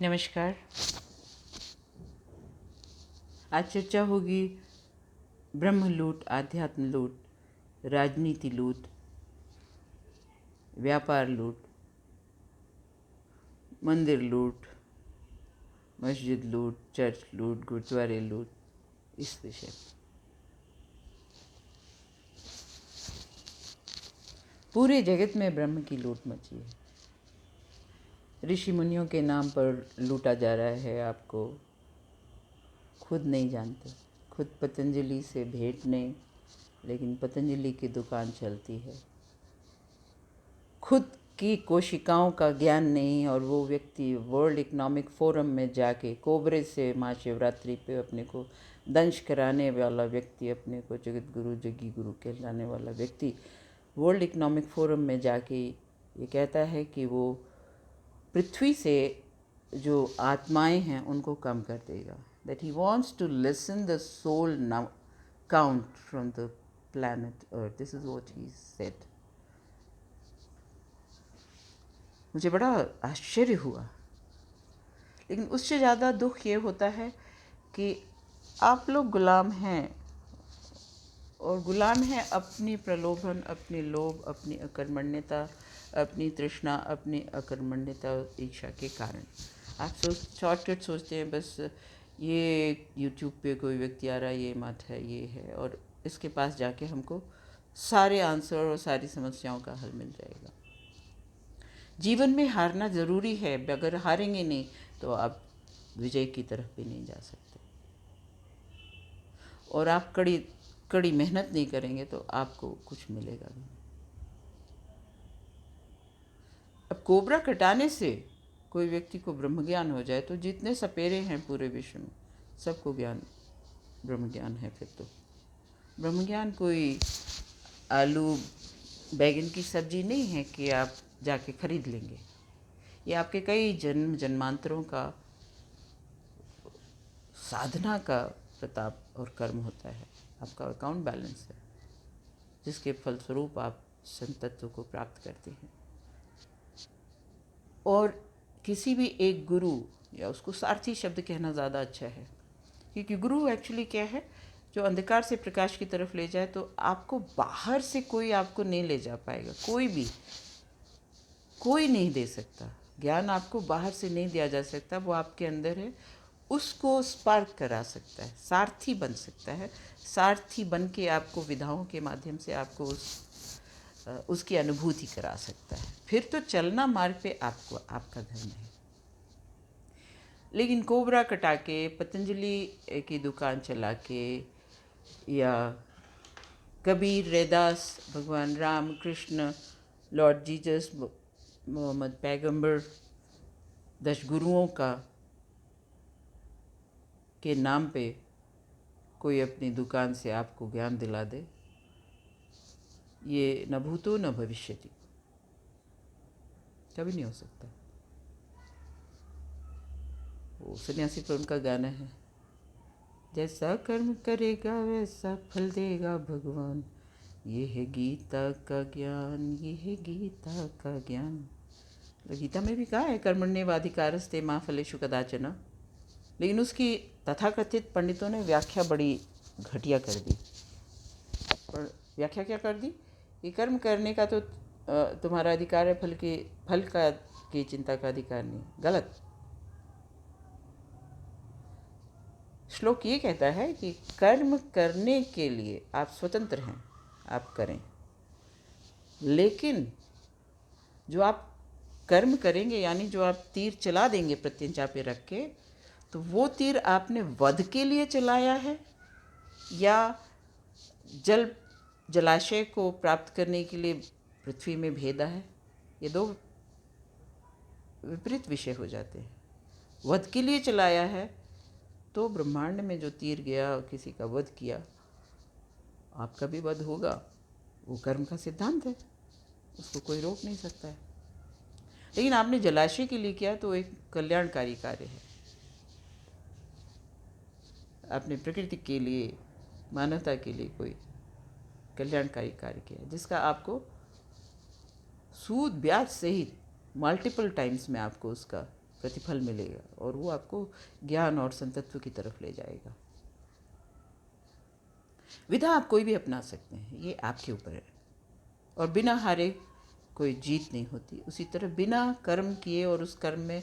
नमस्कार। आज चर्चा होगी ब्रह्म लूट, आध्यात्म लूट, राजनीति लूट, व्यापार लूट, मंदिर लूट, मस्जिद लूट, चर्च लूट, गुरुद्वारे लूट, इस विषय पर। पूरे जगत में ब्रह्म की लूट मची है। ऋषि मुनियों के नाम पर लूटा जा रहा है आपको, खुद नहीं जानते। खुद पतंजलि से भेंट नहीं, लेकिन पतंजलि की दुकान चलती है। खुद की कोशिकाओं का ज्ञान नहीं, और वो व्यक्ति वर्ल्ड इकोनॉमिक फोरम में जाके कोबरे से महाशिवरात्रि पे अपने को दंश कराने वाला व्यक्ति, अपने को जगत गुरु जगी गुरु कहलाने वाला व्यक्ति वर्ल्ड इकोनॉमिक फोरम में जाके ये कहता है कि वो पृथ्वी से जो आत्माएं हैं उनको कम कर देगा। That he wants to lessen the soul count from the planet Earth. This is what he said. मुझे बड़ा आश्चर्य हुआ, लेकिन उससे ज़्यादा दुख ये होता है कि आप लोग गुलाम हैं, और गुलाम हैं अपनी प्रलोभन, अपनी लोभ, अपनी अकर्मण्यता, अपनी तृष्णा, अपनी अकर्मण्यता और इच्छा के कारण। आप शॉर्टकट सोचते हैं, बस ये यूट्यूब पे कोई व्यक्ति आ रहा है, ये मत है, ये है, और इसके पास जाके हमको सारे आंसर और सारी समस्याओं का हल मिल जाएगा। जीवन में हारना ज़रूरी है, अगर हारेंगे नहीं तो आप विजय की तरफ भी नहीं जा सकते, और आप कड़ी मेहनत नहीं करेंगे तो आपको कुछ मिलेगा भी नहीं। अब कोबरा कटाने से कोई व्यक्ति को ब्रह्म ज्ञान हो जाए तो जितने सपेरे हैं पूरे विश्व में सबको ज्ञान ब्रह्म ज्ञान है। फिर तो ब्रह्म ज्ञान कोई आलू बैगन की सब्जी नहीं है कि आप जाके खरीद लेंगे। ये आपके कई जन्म जन्मांतरों का साधना का प्रताप और कर्म होता है। आपका अकाउंट बैलेंस है, जिसके फलस्वरूप आप संतत्व को प्राप्त करते हैं। और किसी भी एक गुरु, या उसको सारथी शब्द कहना ज़्यादा अच्छा है, क्योंकि गुरु एक्चुअली क्या है, जो अंधकार से प्रकाश की तरफ ले जाए। तो आपको बाहर से कोई आपको नहीं ले जा पाएगा, कोई नहीं दे सकता। ज्ञान आपको बाहर से नहीं दिया जा सकता, वो आपके अंदर है, उसको स्पार्क करा सकता है, सारथी बन सकता है। सारथी बन के आपको विधाओं के माध्यम से आपको उसकी अनुभूति करा सकता है। फिर तो चलना मार्ग पे आपका धर्म है। लेकिन कोबरा कटा के, पतंजलि की दुकान चला के, या कबीर, रैदास, भगवान राम, कृष्ण, लॉर्ड जीसस, मोहम्मद पैगंबर, 10 गुरुओं का के नाम पे कोई अपनी दुकान से आपको ज्ञान दिला दे, ये न भूतो न भविष्यति, कभी नहीं हो सकता। वो सन्यासी पर उनका गाना है, जैसा कर्म करेगा वैसा फल देगा भगवान, ये है गीता का ज्ञान, ये है गीता का ज्ञान। तो गीता में भी कहा है कर्मण्येवाधिकारस्ते मा फलेषु कदाचन, लेकिन उसकी तथाकथित पंडितों ने व्याख्या बड़ी घटिया कर दी। और व्याख्या क्या कर दी, ये कर्म करने का तो तुम्हारा अधिकार है, फल की चिंता का अधिकार नहीं। गलत। श्लोक ये कहता है कि कर्म करने के लिए आप स्वतंत्र हैं, आप करें, लेकिन जो आप कर्म करेंगे, यानी जो आप तीर चला देंगे प्रत्यंचा पे रख के, तो वो तीर आपने वध के लिए चलाया है या जलाशय को प्राप्त करने के लिए पृथ्वी में भेदा है। ये दो विपरीत विषय हो जाते हैं। वध के लिए चलाया है तो ब्रह्मांड में जो तीर गया और किसी का वध किया, आपका भी वध होगा। वो कर्म का सिद्धांत है, उसको कोई रोक नहीं सकता है। लेकिन आपने जलाशय के लिए किया तो एक कल्याणकारी कार्य है। आपने प्रकृति के लिए, मानवता के लिए कोई कल्याणकारी कार्य किया, जिसका आपको सूद ब्याज सहित मल्टीपल टाइम्स में आपको उसका प्रतिफल मिलेगा और वो आपको ज्ञान और संतत्व की तरफ ले जाएगा। विधा आप कोई भी अपना सकते हैं, ये आपके ऊपर है। और बिना हारे कोई जीत नहीं होती। उसी तरह बिना कर्म किए और उस कर्म में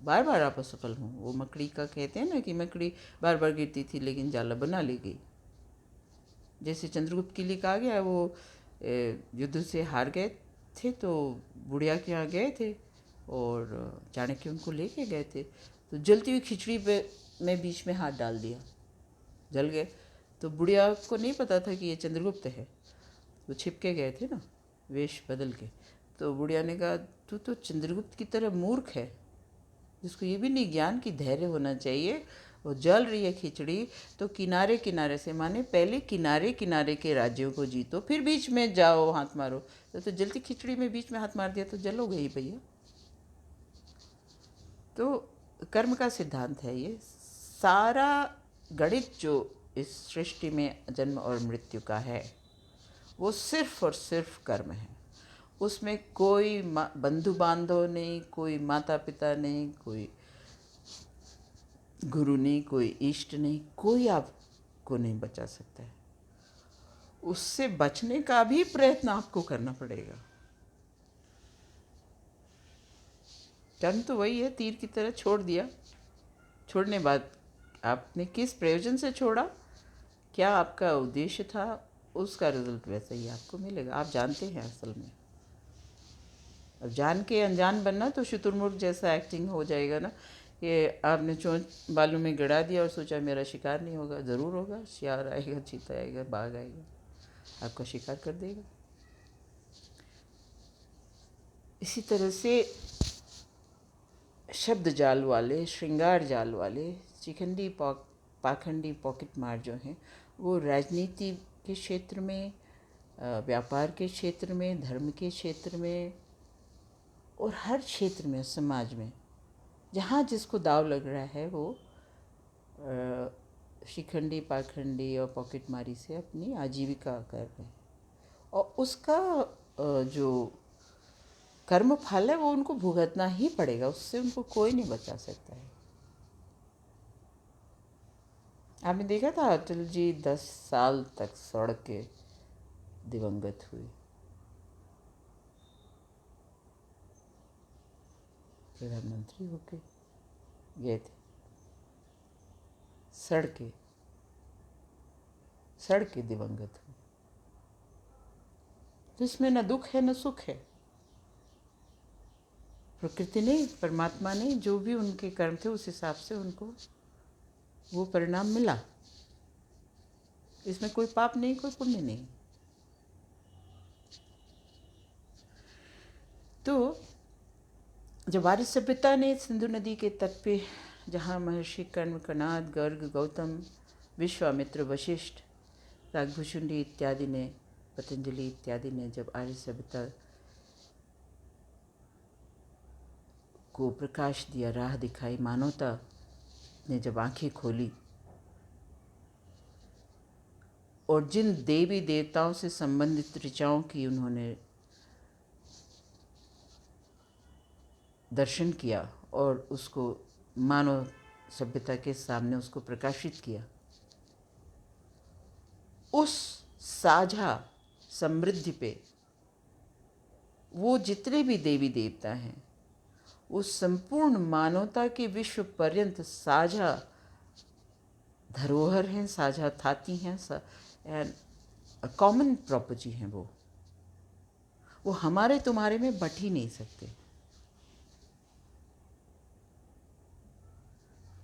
बार बार आप असफल हों, वो मकड़ी का कहते हैं ना कि मकड़ी बार बार गिरती थी लेकिन जाला बना ले गई। जैसे चंद्रगुप्त के लिए कहा गया, वो युद्ध से हार गए थे तो बुढ़िया के यहाँ गए थे और चाणक्य उनको लेके गए थे, तो जलती हुई खिचड़ी पे में बीच में हाथ डाल दिया, जल गए। तो बुढ़िया को नहीं पता था कि ये चंद्रगुप्त है, वो छिपके गए थे ना वेश बदल के। तो बुढ़िया ने कहा, तू तो चंद्रगुप्त की तरह मूर्ख है, जिसको ये भी नहीं ज्ञान की धैर्य होना चाहिए। वो जल रही है खिचड़ी तो किनारे किनारे से, माने पहले किनारे किनारे के राज्यों को जीतो, फिर बीच में जाओ हाथ मारो। तो जलती खिचड़ी में बीच में हाथ मार दिया तो जलोगे ही भैया। तो कर्म का सिद्धांत है ये। सारा गणित जो इस सृष्टि में जन्म और मृत्यु का है वो सिर्फ और सिर्फ कर्म है। उसमें कोई बंधु बांधव नहीं, कोई माता पिता नहीं, कोई गुरु नहीं, कोई इष्ट नहीं, कोई आपको नहीं बचा सकता है। उससे बचने का भी प्रयत्न आपको करना पड़ेगा। कर्म तो वही है, तीर की तरह छोड़ दिया। छोड़ने बाद आपने किस प्रयोजन से छोड़ा, क्या आपका उद्देश्य था, उसका रिजल्ट वैसे ही आपको मिलेगा। आप जानते हैं असल में। अब जान के अनजान बनना तो शुतुरमुर्ग जैसा एक्टिंग हो जाएगा ना, कि आपने चोंच बालू में गड़ा दिया और सोचा मेरा शिकार नहीं होगा। ज़रूर होगा, शियार आएगा, चीता आएगा, बाघ आएगा, आपका शिकार कर देगा। इसी तरह से शब्द जाल वाले, श्रृंगार जाल वाले, चिखंडी पाखंडी पॉकेट मार जो हैं, वो राजनीति के क्षेत्र में, व्यापार के क्षेत्र में, धर्म के क्षेत्र में और हर क्षेत्र में, समाज में जहाँ जिसको दाव लग रहा है वो शिखंडी पाखंडी और पॉकेट मारी से अपनी आजीविका कर रहे हैं। और उसका जो कर्म फल है वो उनको भुगतना ही पड़ेगा, उससे उनको कोई नहीं बचा सकता है। आपने देखा था अटल जी 10 साल तक सड़क के दिवंगत हुए, प्रधानमंत्री होके गए थे, सड़के दिवंगत हुए। तो इसमें न दुख है न सुख है। प्रकृति ने, परमात्मा ने जो भी उनके कर्म थे उस हिसाब से उनको वो परिणाम मिला। इसमें कोई पाप नहीं, कोई पुण्य नहीं। तो जब आर्य सभ्यता ने सिंधु नदी के तट पे, जहाँ महर्षि कर्म, कनाद, गर्ग, गौतम, विश्वामित्र, वशिष्ठ, रागभुशुंडी इत्यादि ने, पतंजलि इत्यादि ने जब आर्य सभ्यता को प्रकाश दिया, राह दिखाई, मानवता ने जब आंखें खोली और जिन देवी देवताओं से संबंधित ऋचाओं की उन्होंने दर्शन किया और उसको मानव सभ्यता के सामने उसको प्रकाशित किया, उस साझा समृद्धि पे वो जितने भी देवी देवता हैं, उस संपूर्ण मानवता के विश्व पर्यंत साझा धरोहर हैं, साझा थाती हैं, कॉमन प्रॉपर्टी हैं। वो हमारे तुम्हारे में बट ही नहीं सकते,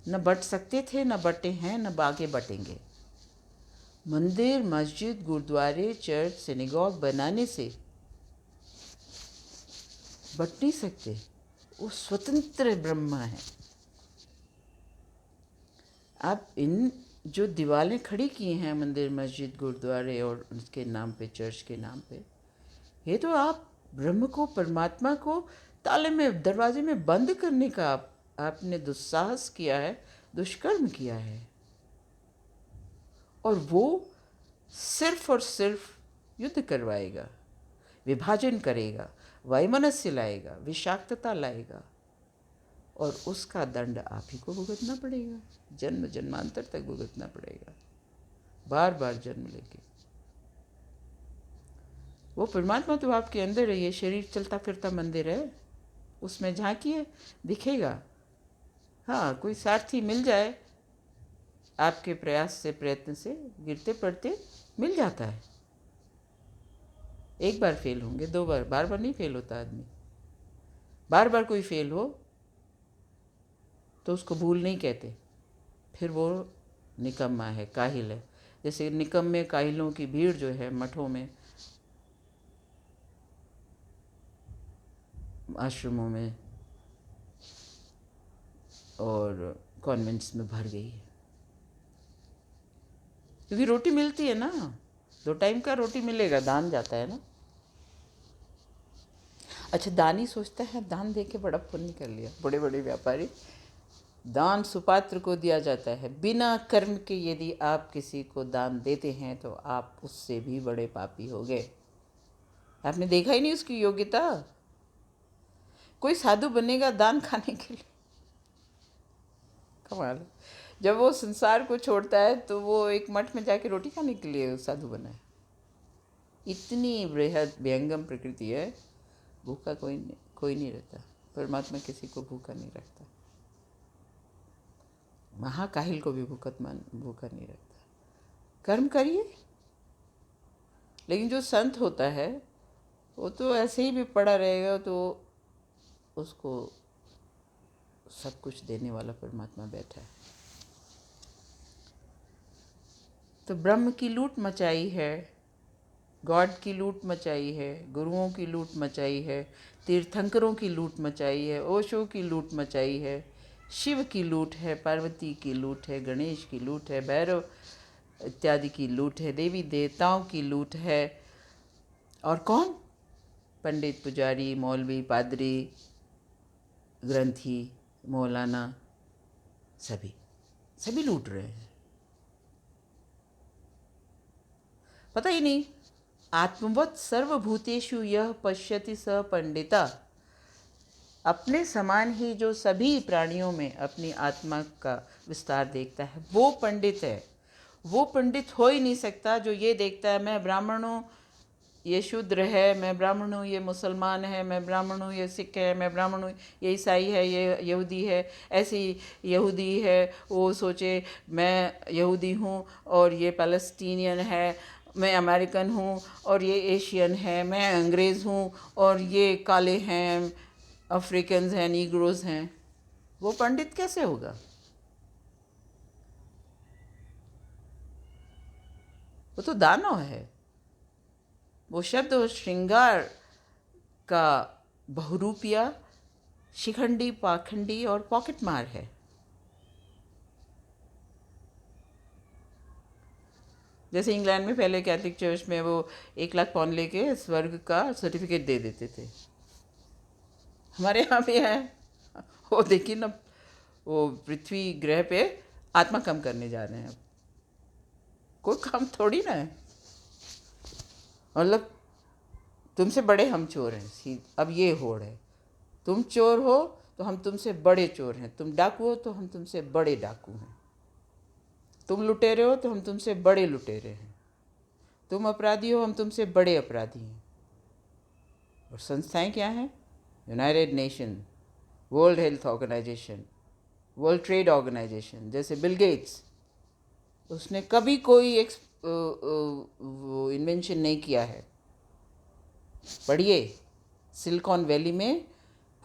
न बट सकते थे, न बटे हैं, न आगे बटेंगे। मंदिर, मस्जिद, गुरुद्वारे, चर्च, सिनेगॉग बनाने से बट नहीं सकते। वो स्वतंत्र ब्रह्म है। आप इन जो दीवारें खड़ी किए हैं मंदिर, मस्जिद, गुरुद्वारे और उसके नाम पे, चर्च के नाम पे, ये तो आप ब्रह्म को, परमात्मा को ताले में, दरवाजे में बंद करने का आपने दुस्साहस किया है, दुष्कर्म किया है। और वो सिर्फ और सिर्फ युद्ध करवाएगा, विभाजन करेगा, वैमनस्य लाएगा, विषाक्तता लाएगा और उसका दंड आप ही को भुगतना पड़ेगा, जन्म जन्मांतर तक भुगतना पड़ेगा, बार बार जन्म लेके। वो परमात्मा तो आपके अंदर है, ये शरीर चलता फिरता मंदिर है, उसमें झांकिए दिखेगा। हाँ, कोई सारथी मिल जाए आपके प्रयास से, प्रयत्न से, गिरते पड़ते मिल जाता है। एक बार फेल होंगे, दो बार, बार बार नहीं फेल होता आदमी। बार बार कोई फेल हो तो उसको भूल नहीं कहते, फिर वो निकम्मा है, काहिल है। जैसे निकम्मे काहिलों की भीड़ जो है मठों में, आश्रमों में और कॉन्वेंट्स में भर गई है, क्योंकि रोटी मिलती है ना, 2 टाइम का रोटी मिलेगा, दान जाता है ना। अच्छा, दानी सोचता है दान दे के बड़ा पुण्य कर लिया। बड़े बड़े व्यापारी, दान सुपात्र को दिया जाता है। बिना कर्म के यदि आप किसी को दान देते हैं तो आप उससे भी बड़े पापी हो गए। आपने देखा ही नहीं उसकी योग्यता। कोई साधु बनेगा दान खाने के लिए? कमाल है। जब वो संसार को छोड़ता है तो वो एक मठ में जाके रोटी खाने के लिए साधु बना है। इतनी बृहद व्यंगम प्रकृति है, भूखा कोई नहीं रहता। परमात्मा किसी को भूखा नहीं रखता, महाकाहिल को भी भूखा नहीं रखता। कर्म करिए। लेकिन जो संत होता है वो तो ऐसे ही भी पड़ा रहेगा, तो उसको सब कुछ देने वाला परमात्मा बैठा है। तो ब्रह्म की लूट मचाई है, गॉड की लूट मचाई है, गुरुओं की लूट मचाई है, तीर्थंकरों की लूट मचाई है, ओशो की लूट मचाई है, शिव की लूट है, पार्वती की लूट है, गणेश की लूट है, भैरव इत्यादि की लूट है, देवी देवताओं की लूट है। और कौन? पंडित, पुजारी, मौलवी, पादरी, ग्रंथी, मौलाना, सभी लूट रहे हैं। पता ही नहीं। आत्मवत् सर्वभूतेषु यह पश्यति स पंडिता। अपने समान ही जो सभी प्राणियों में अपनी आत्मा का विस्तार देखता है वो पंडित है। वो पंडित हो ही नहीं सकता जो ये देखता है मैं ब्राह्मण हूँ, ये शूद्र है, मैं ब्राह्मण हूँ, ये मुसलमान है, मैं ब्राह्मण हूँ, ये सिख है, मैं ब्राह्मण हूँ, ये ईसाई है, ये यहूदी है। ऐसी यहूदी है वो सोचे मैं यहूदी हूँ और ये पैलेस्टीनियन है, मैं अमेरिकन हूँ और ये एशियन है, मैं अंग्रेज़ हूँ और ये काले हैं, अफ्रीकन्स हैं, नीग्रोज़ हैं। वो पंडित कैसे होगा? वो तो दानव है। वो शब्द और श्रृंगार का बहुरूपिया, शिखंडी, पाखंडी और पॉकेट मार है। जैसे इंग्लैंड में पहले कैथलिक चर्च में वो 1 लाख पाउंड लेके स्वर्ग का सर्टिफिकेट दे देते थे। हमारे यहाँ भी है। वो देखिए ना, वो पृथ्वी ग्रह पे आत्मा कम करने जा रहे हैं। अब कोई काम थोड़ी ना है। मतलब तुमसे बड़े हम चोर हैं, अब ये होड़ है। तुम चोर हो तो हम तुमसे बड़े चोर हैं, तुम डाकू हो तो हम तुमसे बड़े डाकू हैं, तुम लुटेरे हो तो हम तुमसे बड़े लुटेरे हैं, तुम अपराधी हो हम तुमसे बड़े अपराधी हैं। और संस्थाएं क्या हैं? United Nation, World Health Organization, World Trade Organization. जैसे बिल गेट्स, उसने कभी कोई इन्वेंशन नहीं किया है। पढ़िए, सिलिकॉन वैली में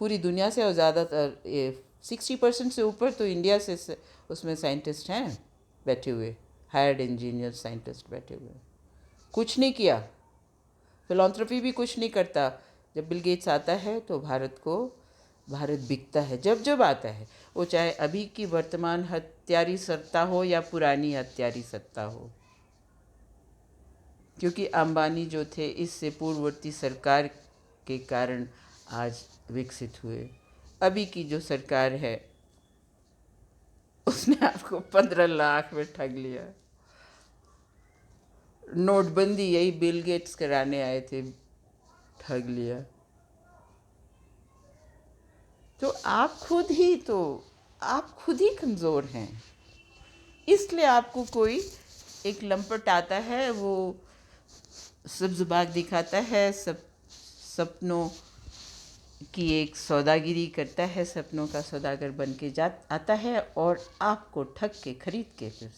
पूरी दुनिया से और ज़्यादातर 60% से ऊपर तो इंडिया से उसमें साइंटिस्ट हैं बैठे हुए, हायर्ड इंजीनियर साइंटिस्ट बैठे हुए। कुछ नहीं किया। फिलॉन्थ्रफी भी कुछ नहीं करता। जब बिल गेट्स आता है तो भारत बिकता है। जब आता है, वो चाहे अभी की वर्तमान हत्यारी सत्ता हो या पुरानी हत्यारी सत्ता हो। क्योंकि अंबानी जो थे इससे पूर्ववर्ती सरकार के कारण आज विकसित हुए। अभी की जो सरकार है उसने आपको 15 लाख में ठग लिया। नोटबंदी यही बिल गेट्स कराने आए थे, ठग लिया। तो आप खुद ही कमज़ोर हैं। इसलिए आपको कोई एक लंपट आता है, वो सब्ज़ बाग दिखाता है, सपनों की एक सौदागिरी करता है, सपनों का सौदागर बन के आता है और आपको ठग के खरीद के फिर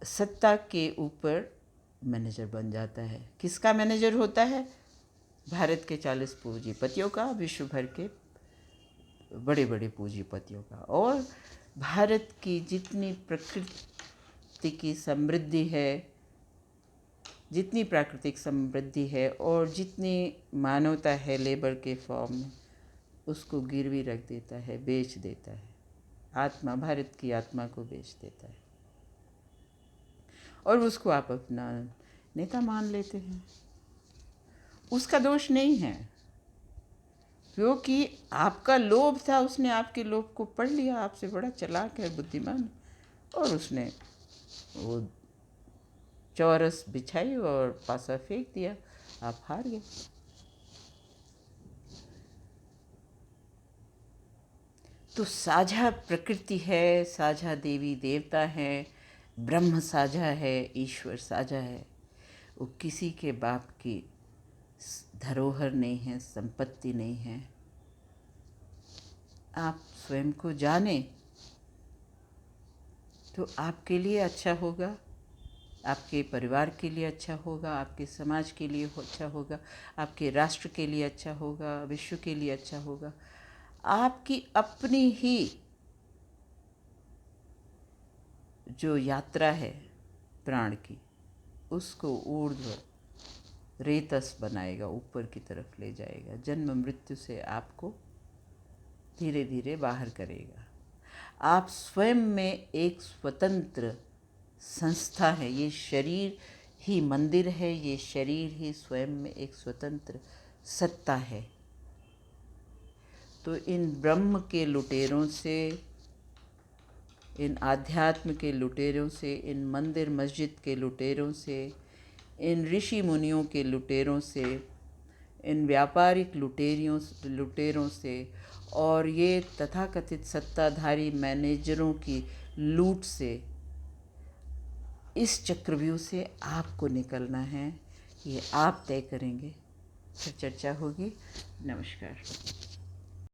सत्ता के ऊपर मैनेजर बन जाता है। किसका मैनेजर होता है? भारत के 40 पूंजीपतियों का, विश्व भर के बड़े बड़े पूंजीपतियों का। और भारत की जितनी प्रकृति की समृद्धि है, जितनी प्राकृतिक समृद्धि है और जितनी मानवता है लेबर के फॉर्म में, उसको गिरवी रख देता है, बेच देता है। आत्मा, भारत की आत्मा को बेच देता है और उसको आप अपना नेता मान लेते हैं। उसका दोष नहीं है, क्योंकि आपका लोभ था, उसने आपके लोभ को पढ़ लिया, आपसे बड़ा चालाक है, बुद्धिमान, और उसने वो चौरस बिछाई और पासा फेंक दिया, आप हार गए। तो साझा प्रकृति है, साझा देवी देवता है, ब्रह्म साझा है, ईश्वर साझा है। वो किसी के बाप की धरोहर नहीं है, संपत्ति नहीं है। आप स्वयं को जाने तो आपके लिए अच्छा होगा, आपके परिवार के लिए अच्छा होगा, आपके समाज के लिए अच्छा होगा, आपके राष्ट्र के लिए अच्छा होगा, विश्व के लिए अच्छा होगा। आपकी अपनी ही जो यात्रा है प्राण की, उसको ऊर्ध्व रेतस बनाएगा, ऊपर की तरफ ले जाएगा, जन्म मृत्यु से आपको धीरे धीरे बाहर करेगा। आप स्वयं में एक स्वतंत्र संस्था है, ये शरीर ही मंदिर है, ये शरीर ही स्वयं में एक स्वतंत्र सत्ता है। तो इन ब्रह्म के लुटेरों से, इन आध्यात्म के लुटेरों से, इन मंदिर मस्जिद के लुटेरों से, इन ऋषि मुनियों के लुटेरों से, इन व्यापारिक लुटेरों से और ये तथाकथित सत्ताधारी मैनेजरों की लूट से, इस चक्रव्यूह से आपको निकलना है। ये आप तय करेंगे। फिर चर्चा होगी। नमस्कार।